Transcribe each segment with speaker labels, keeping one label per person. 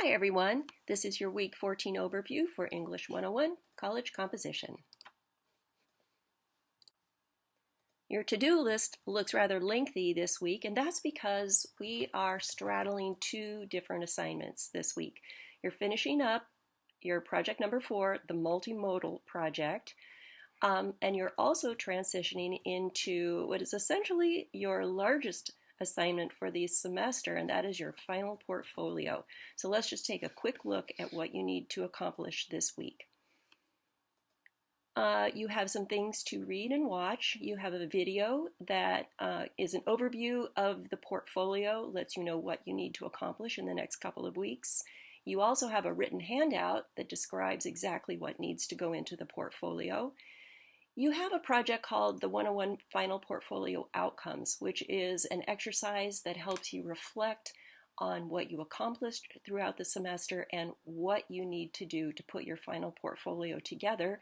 Speaker 1: Hi everyone, this is your Week 14 overview for English 101 College Composition. Your to-do list looks rather lengthy this week, and that's because we are straddling two different assignments this week. You're finishing up your project number 4, the multimodal project, and you're also transitioning into what is essentially your largest assignment for the semester, and that is your final portfolio. So let's just take a quick look at what you need to accomplish this week. You have some things to read and watch. You have a video that is an overview of the portfolio, lets you know what you need to accomplish in the next couple of weeks. You also have a written handout that describes exactly what needs to go into the portfolio. You have a project called the 101 Final Portfolio Outcomes, which is an exercise that helps you reflect on what you accomplished throughout the semester and what you need to do to put your final portfolio together.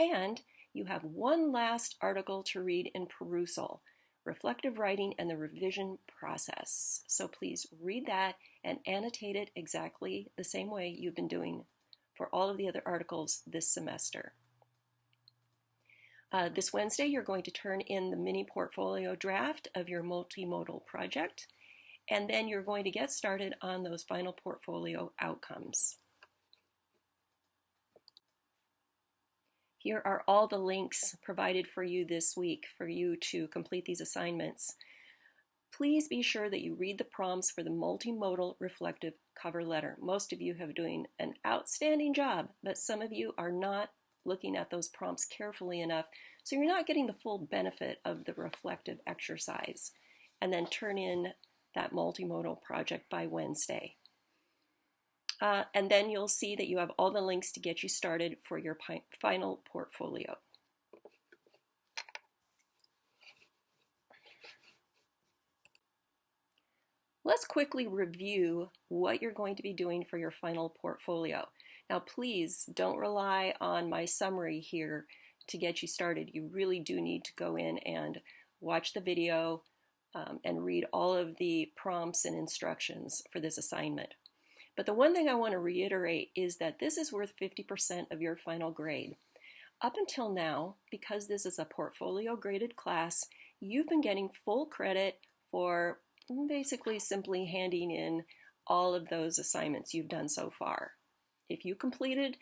Speaker 1: And you have one last article to read in perusal, reflective writing and the revision process. So please read that and annotate it exactly the same way you've been doing for all of the other articles this semester. This Wednesday, you're going to turn in the mini portfolio draft of your multimodal project, and then you're going to get started on those final portfolio outcomes. Here are all the links provided for you this week for you to complete these assignments. Please be sure that you read the prompts for the multimodal reflective cover letter. Most of you have doing an outstanding job, but some of you are not looking at those prompts carefully enough, so you're not getting the full benefit of the reflective exercise. And then turn in that multimodal project by Wednesday. And then you'll see that you have all the links to get you started for your final portfolio. Let's quickly review what you're going to be doing for your final portfolio. Now, please don't rely on my summary here to get you started. You really do need to go in and watch the video and read all of the prompts and instructions for this assignment. But the one thing I want to reiterate is that this is worth 50% of your final grade. Up until now, because this is a portfolio graded class, you've been getting full credit for basically simply handing in all of those assignments you've done so far. If you completed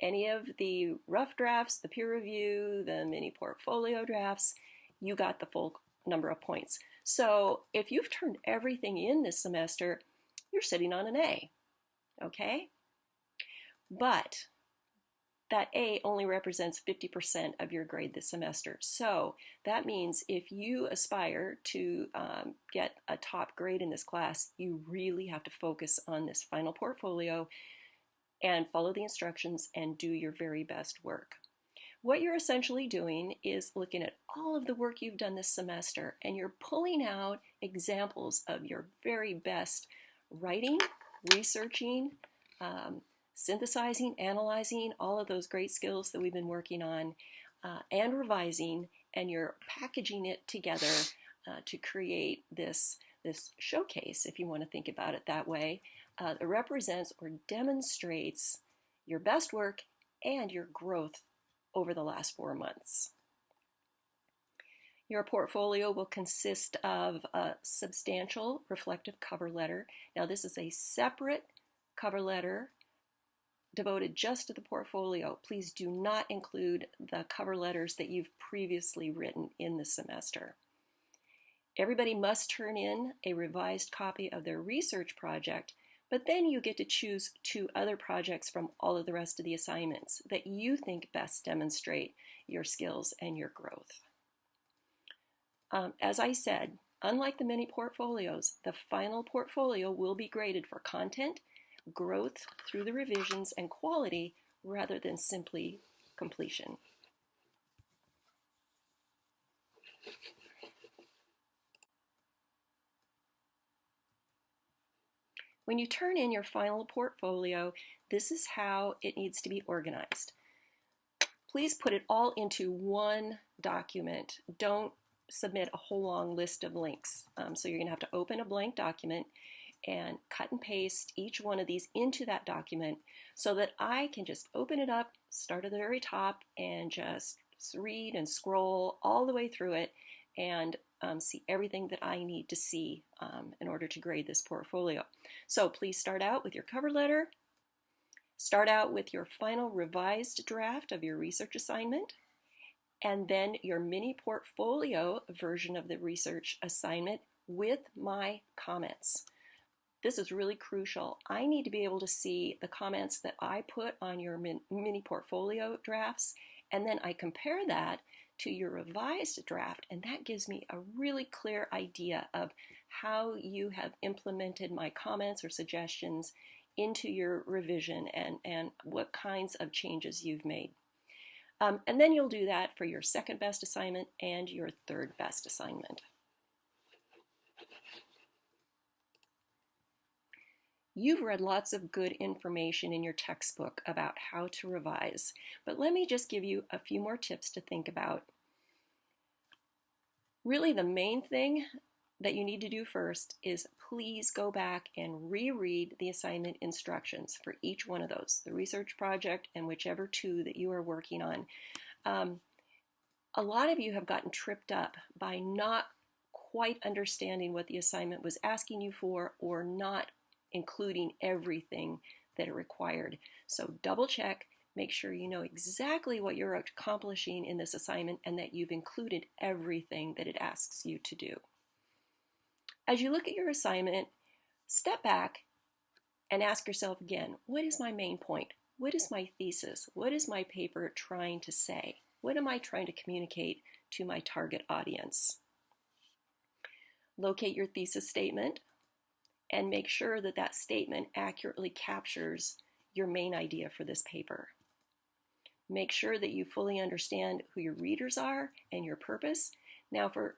Speaker 1: any of the rough drafts, the peer review, the mini portfolio drafts, you got the full number of points. So if you've turned everything in this semester, you're sitting on an A, okay? But that A only represents 50% of your grade this semester. So that means if you aspire to get a top grade in this class, you really have to focus on this final portfolio and follow the instructions and do your very best work. What you're essentially doing is looking at all of the work you've done this semester, and you're pulling out examples of your very best writing, researching, synthesizing, analyzing, all of those great skills that we've been working on, and revising, and you're packaging it together to create this showcase, if you want to think about it that way, that represents or demonstrates your best work and your growth over the last 4 months. Your portfolio will consist of a substantial reflective cover letter. Now, this is a separate cover letter devoted just to the portfolio. Please do not include the cover letters that you've previously written in the semester. Everybody must turn in a revised copy of their research project, but then you get to choose 2 other projects from all of the rest of the assignments that you think best demonstrate your skills and your growth. As I said, unlike the mini portfolios, the final portfolio will be graded for content, growth through the revisions, and quality rather than simply completion. When you turn in your final portfolio, this is how it needs to be organized. Please put it all into one document. Don't submit a whole long list of links. So you're going to have to open a blank document, and cut and paste each one of these into that document so that I can just open it up, start at the very top, and just read and scroll all the way through it and see everything that I need to see in order to grade this portfolio. So please start out with your cover letter. Start out with your final revised draft of your research assignment, and then your mini portfolio version of the research assignment with my comments. This is really crucial. I need to be able to see the comments that I put on your mini portfolio drafts, and then I compare that to your revised draft, and that gives me a really clear idea of how you have implemented my comments or suggestions into your revision and what kinds of changes you've made. And then you'll do that for your second best assignment and your third best assignment. You've read lots of good information in your textbook about how to revise, but let me just give you a few more tips to think about. Really, the main thing that you need to do first is please go back and reread the assignment instructions for each one of those, the research project and whichever two that you are working on. A lot of you have gotten tripped up by not quite understanding what the assignment was asking you for or not including everything that it required. So double check, make sure you know exactly what you're accomplishing in this assignment and that you've included everything that it asks you to do. As you look at your assignment, step back and ask yourself again, what is my main point? What is my thesis? What is my paper trying to say? What am I trying to communicate to my target audience? Locate your thesis statement and make sure that that statement accurately captures your main idea for this paper. Make sure that you fully understand who your readers are and your purpose. Now, for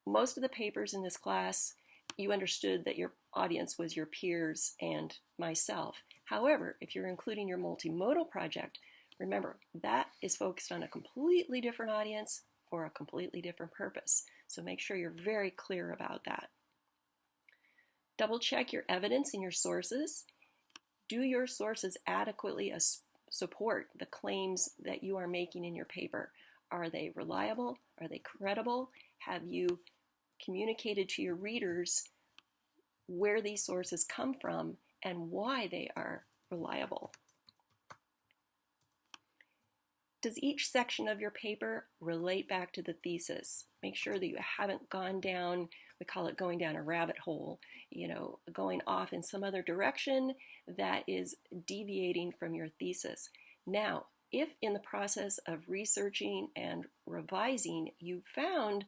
Speaker 1: most of the papers in this class, you understood that your audience was your peers and myself. However, if you're including your multimodal project, remember that is focused on a completely different audience for a completely different purpose. So make sure you're very clear about that. Double check your evidence and your sources. Do your sources adequately support the claims that you are making in your paper? Are they reliable? Are they credible? Have you communicated to your readers where these sources come from and why they are reliable? Does each section of your paper relate back to the thesis? Make sure that you haven't gone down, we call it going down a rabbit hole, going off in some other direction that is deviating from your thesis. Now, if in the process of researching and revising you found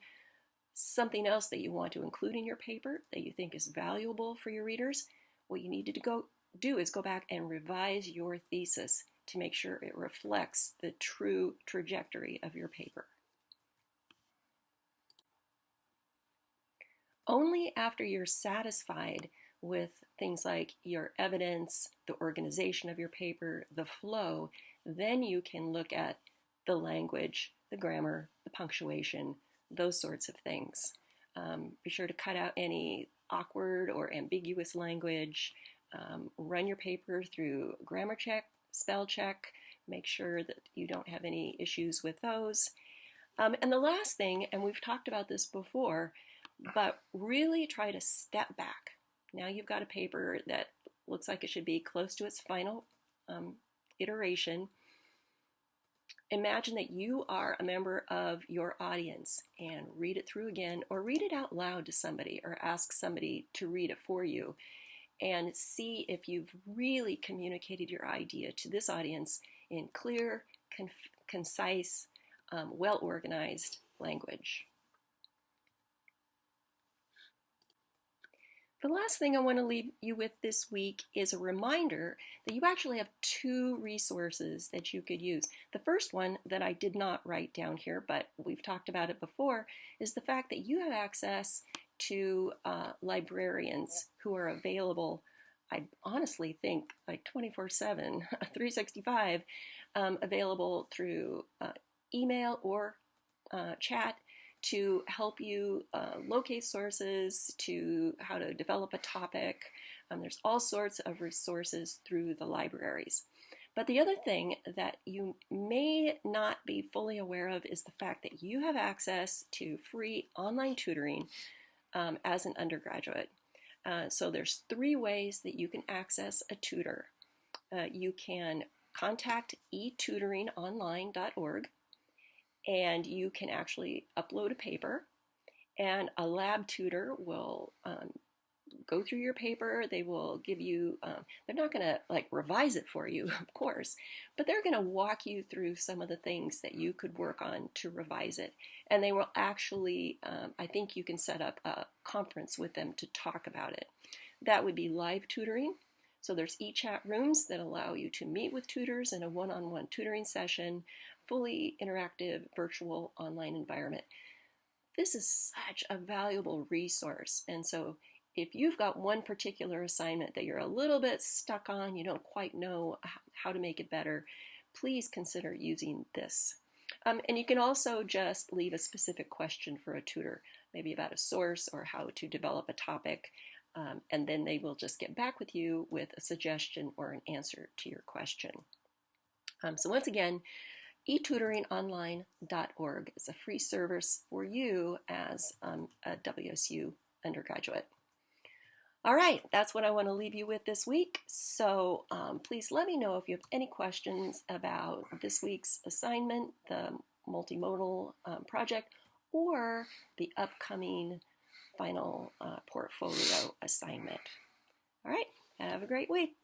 Speaker 1: something else that you want to include in your paper that you think is valuable for your readers, what you need to do is go back and revise your thesis to make sure it reflects the true trajectory of your paper. Only after you're satisfied with things like your evidence, the organization of your paper, the flow, then you can look at the language, the grammar, the punctuation, those sorts of things. Be sure to cut out any awkward or ambiguous language. Run your paper through grammar check, spell check, make sure that you don't have any issues with those. And the last thing, and we've talked about this before, but really try to step back. Now you've got a paper that looks like it should be close to its final iteration. Imagine that you are a member of your audience and read it through again, or read it out loud to somebody, or ask somebody to read it for you, and see if you've really communicated your idea to this audience in clear, concise, well-organized language. The last thing I want to leave you with this week is a reminder that you actually have two resources that you could use. The first one that I did not write down here, but we've talked about it before, is the fact that you have access to librarians who are available, I honestly think, like 24/7, 365, available through email or chat to help you locate sources, to how to develop a topic, There's all sorts of resources through the libraries. But the other thing that you may not be fully aware of is the fact that you have access to free online tutoring as an undergraduate. So there's 3 ways that you can access a tutor. You can contact etutoringonline.org, and you can actually upload a paper, and a lab tutor will go through your paper. They will give you, they're not going to like revise it for you, of course, but they're going to walk you through some of the things that you could work on to revise it. And they will actually, I think you can set up a conference with them to talk about it. That would be live tutoring. So there's e-chat rooms that allow you to meet with tutors in a one-on-one tutoring session, fully interactive virtual online environment. This is such a valuable resource. And so if you've got one particular assignment that you're a little bit stuck on, you don't quite know how to make it better, please consider using this. And you can also just leave a specific question for a tutor, maybe about a source or how to develop a topic, and then they will just get back with you with a suggestion or an answer to your question. So once again, etutoringonline.org is a free service for you as a WSU undergraduate. All right, that's what I want to leave you with this week. So please let me know if you have any questions about this week's assignment, the multimodal project, or the upcoming final portfolio assignment. All right, have a great week.